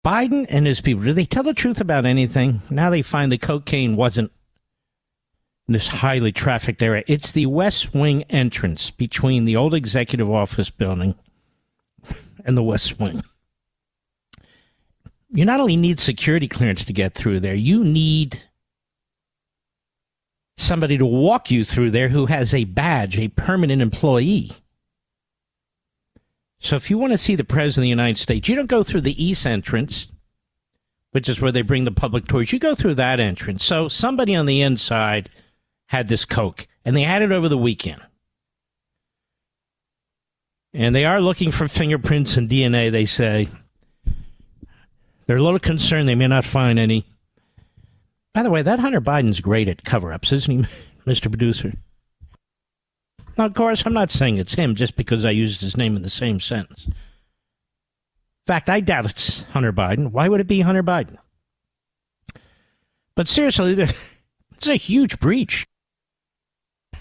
Biden and his people, do they tell the truth about anything? Now they find the cocaine wasn't in this highly trafficked area. It's the West Wing entrance between the old executive office building and the West Wing. You not only need security clearance to get through there, you need somebody to walk you through there who has a badge, a permanent employee. So if you want to see the President of the United States, you don't go through the East entrance, which is where they bring the public tours. You go through that entrance. So somebody on the inside had this coke, and they had it over the weekend. And they are looking for fingerprints and DNA, they say. They're a little concerned they may not find any. By the way, that Hunter Biden's great at cover-ups, isn't he, Mr. Producer? Now, of course, I'm not saying it's him just because I used his name in the same sentence. In fact, I doubt it's Hunter Biden. Why would it be Hunter Biden? But seriously, it's a huge breach.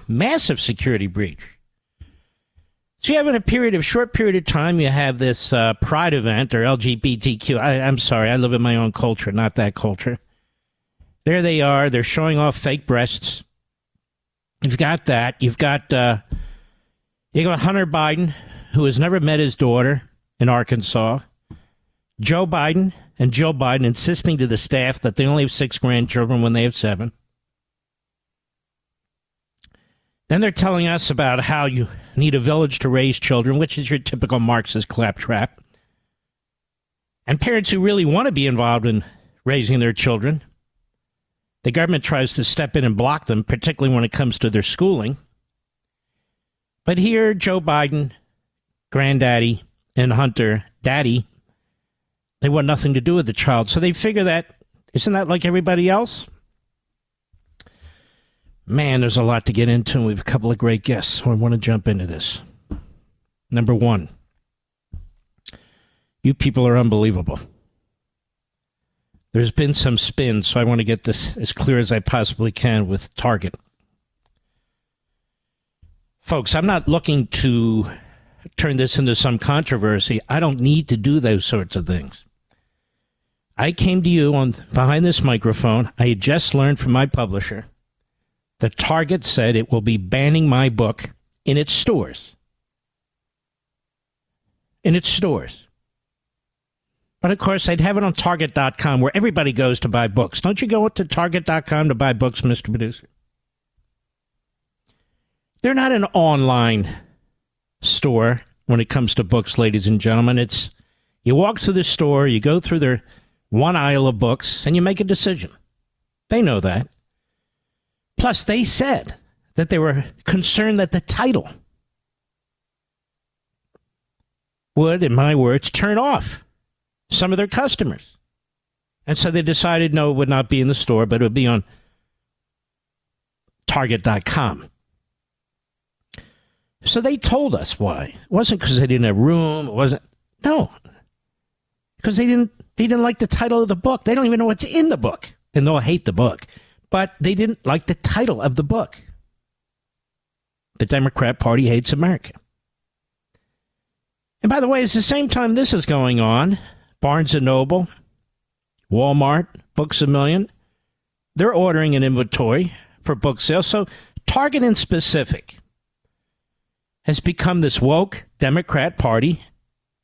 Massive security breach. So you have in a short period of time, you have this pride event or LGBTQ. I'm sorry, I live in my own culture, not that culture. There they are. They're showing off fake breasts. You've got that. You got Hunter Biden, who has never met his daughter in Arkansas. Joe Biden and Jill Biden insisting to the staff that they only have 6 grandchildren when they have 7. Then they're telling us about how you need a village to raise children, which is your typical Marxist claptrap. And parents who really want to be involved in raising their children, the government tries to step in and block them, particularly when it comes to their schooling. But here, Joe Biden, granddaddy, and Hunter, daddy, they want nothing to do with the child. So they figure that, isn't that like everybody else? Man, there's a lot to get into, and we have a couple of great guests, so I want to jump into this. Number one, you people are unbelievable. There's been some spin, so I want to get this as clear as I possibly can with Target. Folks, I'm not looking to turn this into some controversy. I don't need to do those sorts of things. I came to you behind this microphone. I had just learned from my publisher that Target said it will be banning my book in its stores. In its stores. But, of course, I'd have it on Target.com where everybody goes to buy books. Don't you go to Target.com to buy books, Mr. Producer? They're not an online store when it comes to books, ladies and gentlemen. It's you walk through the store, you go through their one aisle of books, and you make a decision. They know that. Plus, they said that they were concerned that the title would, in my words, turn off some of their customers. And so they decided, no, it would not be in the store, but it would be on Target.com. So they told us why. It wasn't because they didn't have room. It wasn't. No. Because they didn't like the title of the book. They don't even know what's in the book. And they'll hate the book. But they didn't like the title of the book. The Democrat Party Hates America. And by the way, it's the same time this is going on. Barnes & Noble, Walmart, Books A Million, they're ordering an inventory for book sales. So Target in specific has become this woke Democrat Party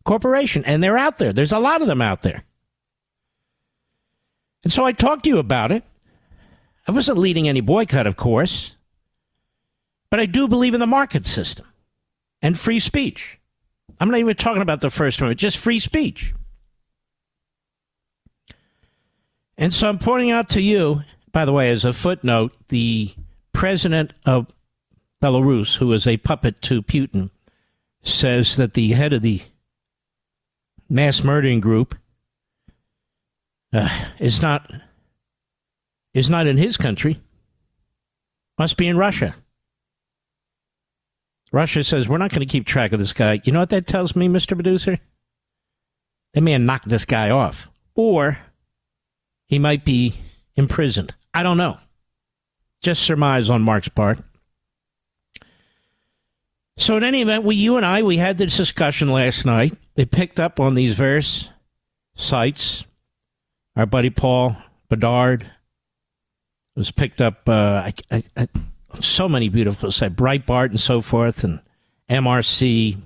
corporation. And they're out there. There's a lot of them out there. And so I talked to you about it. I wasn't leading any boycott, of course. But I do believe in the market system and free speech. I'm not even talking about the First Amendment, just free speech. And so I'm pointing out to you, by the way, as a footnote, the president of Belarus, who is a puppet to Putin, says that the head of the mass murdering group is not in his country. Must be in Russia. Russia says, we're not going to keep track of this guy. You know what that tells me, Mr. Producer? They may have knocked this guy off. Or he might be imprisoned. I don't know. Just surmise on Mark's part. So in any event, you and I had this discussion last night. They picked up on these various sites. Our buddy Paul Bedard was picked up so many beautiful sites, Breitbart and so forth, and MRC.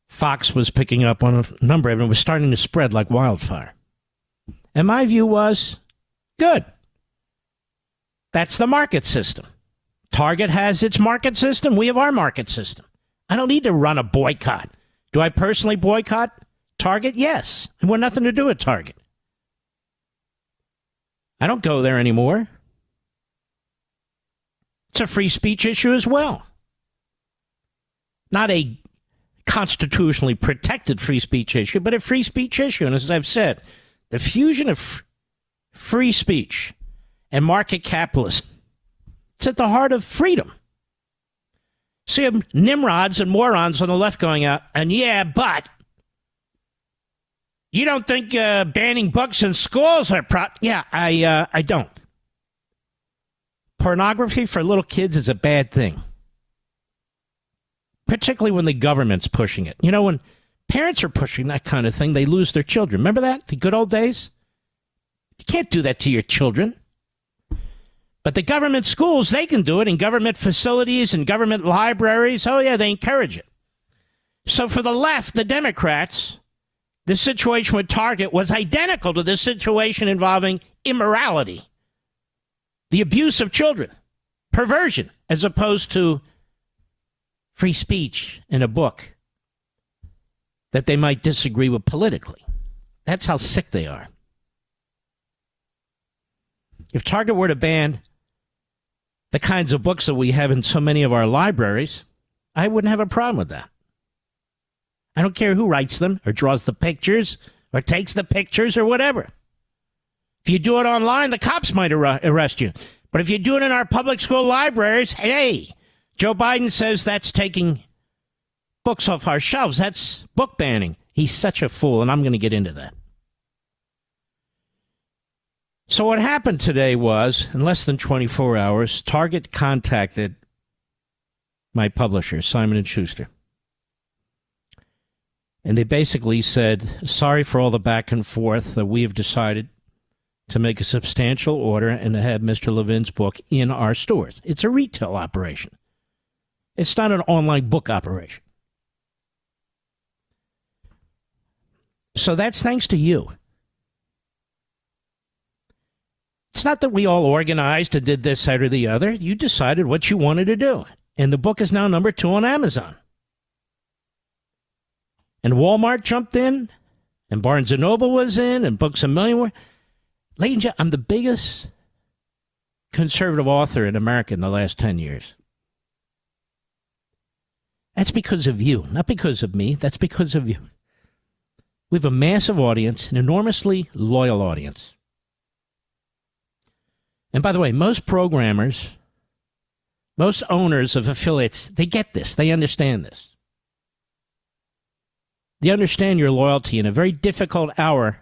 Fox was picking up on a number of them. It was starting to spread like wildfire. And my view was, good. That's the market system. Target has its market system. We have our market system. I don't need to run a boycott. Do I personally boycott Target? Yes. I want nothing to do with Target. I don't go there anymore. It's a free speech issue as well. Not a constitutionally protected free speech issue, but a free speech issue. And as I've said, the fusion of free speech and market capitalism, it's at the heart of freedom. So you have nimrods and morons on the left going out, and yeah, but you don't think banning books in schools are Yeah, I don't. Pornography for little kids is a bad thing. Particularly when the government's pushing it. You know, when parents are pushing that kind of thing, they lose their children. Remember that? The good old days? You can't do that to your children. But the government schools, they can do it in government facilities and government libraries. Oh, yeah, they encourage it. So for the left, the Democrats, the situation with Target was identical to the situation involving immorality, the abuse of children, perversion, as opposed to free speech in a book that they might disagree with politically. That's how sick they are. If Target were to ban the kinds of books that we have in so many of our libraries, I wouldn't have a problem with that. I don't care who writes them or draws the pictures or takes the pictures or whatever. If you do it online, the cops might arrest you. But if you do it in our public school libraries, hey, Joe Biden says that's taking books off our shelves. That's book banning. He's such a fool, and I'm going to get into that. So what happened today was, in less than 24 hours, Target contacted my publisher, Simon & Schuster. And they basically said, sorry for all the back and forth. We have decided to make a substantial order and to have Mr. Levin's book in our stores. It's a retail operation. It's not an online book operation. So that's thanks to you. It's not that we all organized and did this side or the other. You decided what you wanted to do. And the book is now number 2 on Amazon. And Walmart jumped in, and Barnes & Noble was in, and Books A Million were. Ladies and gentlemen, I'm the biggest conservative author in America in the last 10 years. That's because of you, not because of me. That's because of you. We have a massive audience, an enormously loyal audience. And by the way, most programmers, most owners of affiliates, they get this. They understand this. They understand your loyalty in a very difficult hour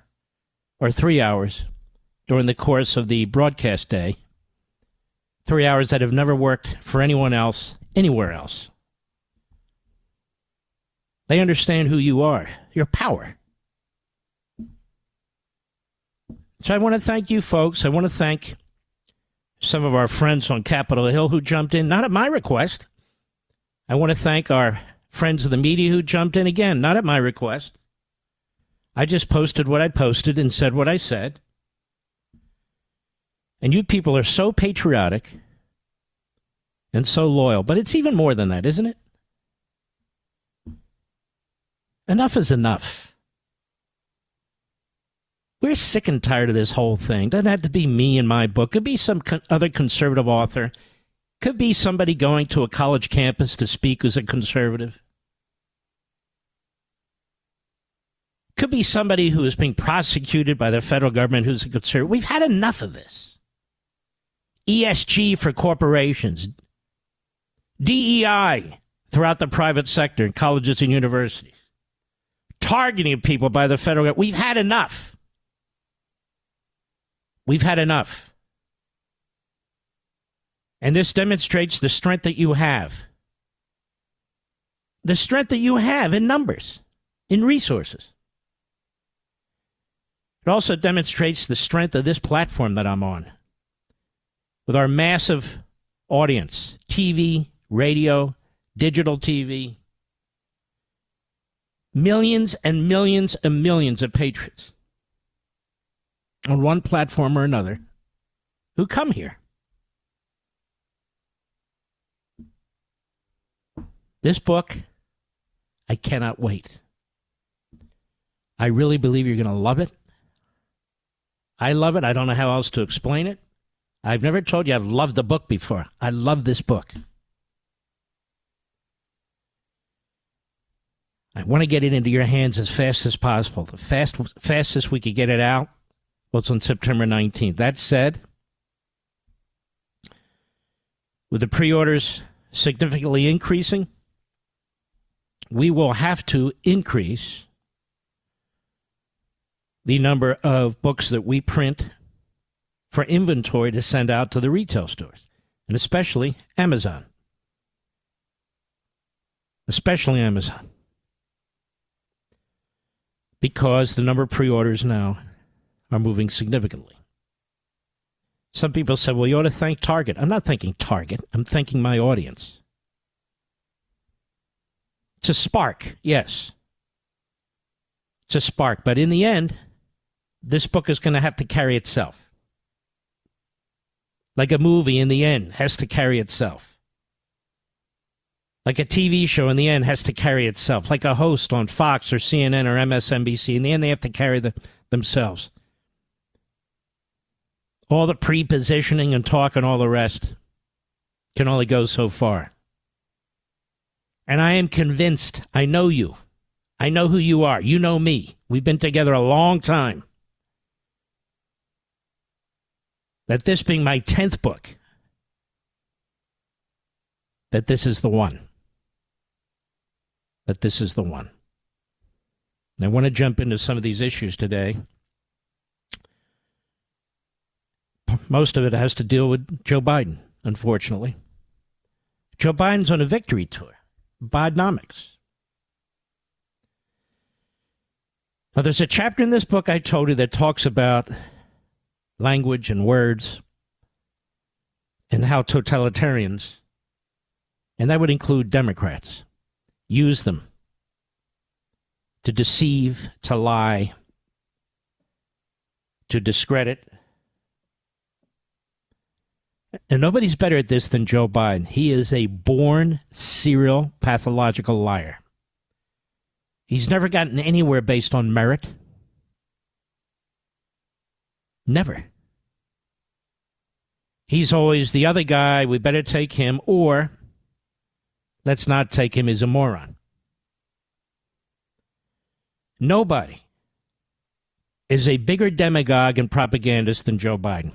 or 3 hours during the course of the broadcast day. 3 hours that have never worked for anyone else, anywhere else. They understand who you are, your power. So I want to thank you folks. I want to thank some of our friends on Capitol Hill who jumped in, not at my request. I want to thank our friends of the media who jumped in again, not at my request. I just posted what I posted and said what I said. And you people are so patriotic and so loyal. But it's even more than that, isn't it? Enough is enough. We're sick and tired of this whole thing. Doesn't have to be me and my book. Could be some other conservative author. Could be somebody going to a college campus to speak who's a conservative. Could be somebody who is being prosecuted by the federal government who's a conservative. We've had enough of this. ESG for corporations. DEI throughout the private sector in colleges and universities. Targeting of people by the federal government. We've had enough. We've had enough. And this demonstrates the strength that you have. The strength that you have in numbers, in resources. It also demonstrates the strength of this platform that I'm on. With our massive audience, TV, radio, digital TV, millions and millions and millions of patriots on one platform or another who come here. This book, I cannot wait. I really believe you're going to love it. I love it. I don't know how else to explain it. I've never told you I've loved the book before. I love this book. I want to get it into your hands as fast as possible. The fastest we could get it out was on September 19th. That said, with the pre-orders significantly increasing, we will have to increase the number of books that we print for inventory to send out to the retail stores, and especially Amazon. Especially Amazon. Because the number of pre-orders now are moving significantly. Some people said, well, you ought to thank Target. I'm not thanking Target. I'm thanking my audience. It's a spark, yes. It's a spark. But in the end, this book is going to have to carry itself. Like a movie in the end has to carry itself. Like a TV show in the end has to carry itself. Like a host on Fox or CNN or MSNBC. In the end, they have to carry themselves. All the pre-positioning and talk and all the rest can only go so far. And I am convinced, I know you. I know who you are. You know me. We've been together a long time. That this being my 10th book, that this is the one. That this is the one. And I want to jump into some of these issues today. Most of it has to deal with Joe Biden, unfortunately. Joe Biden's on a victory tour. Bidenomics. Now, there's a chapter in this book I told you that talks about language and words and how totalitarians, and that would include Democrats, use them to deceive, to lie, to discredit. And nobody's better at this than Joe Biden. He is a born serial pathological liar. He's never gotten anywhere based on merit. Never. He's always the other guy, we better take him, or let's not take him, he's a moron. Nobody is a bigger demagogue and propagandist than Joe Biden.